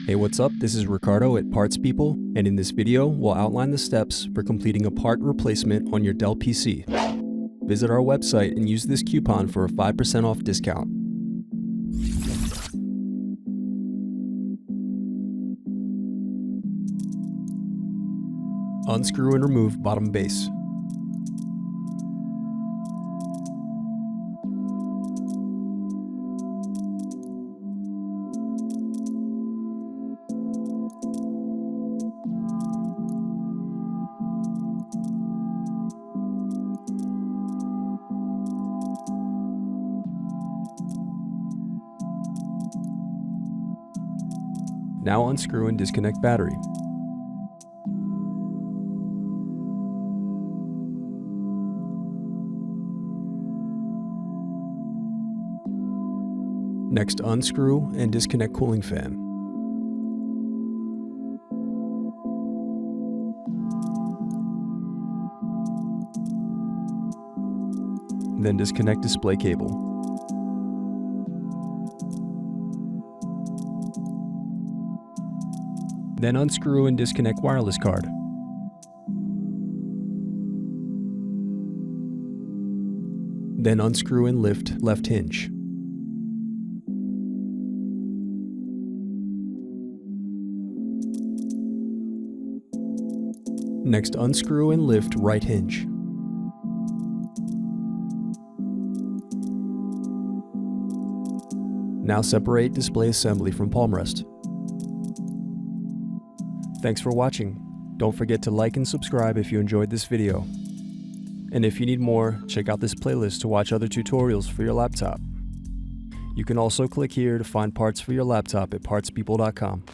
Hey, what's up? This is Ricardo at Parts People, and in this video, we'll outline the steps for completing a part replacement on your Dell PC. Visit our website and use this coupon for a 5% off discount. Unscrew and remove bottom base. Now unscrew and disconnect battery. Next, unscrew and disconnect cooling fan. Then disconnect display cable. Then unscrew and disconnect wireless card. Then unscrew and lift left hinge. Next, unscrew and lift right hinge. Now separate display assembly from palm rest. Thanks for watching. Don't forget to like and subscribe if you enjoyed this video. And if you need more, check out this playlist to watch other tutorials for your laptop. You can also click here to find parts for your laptop at partspeople.com.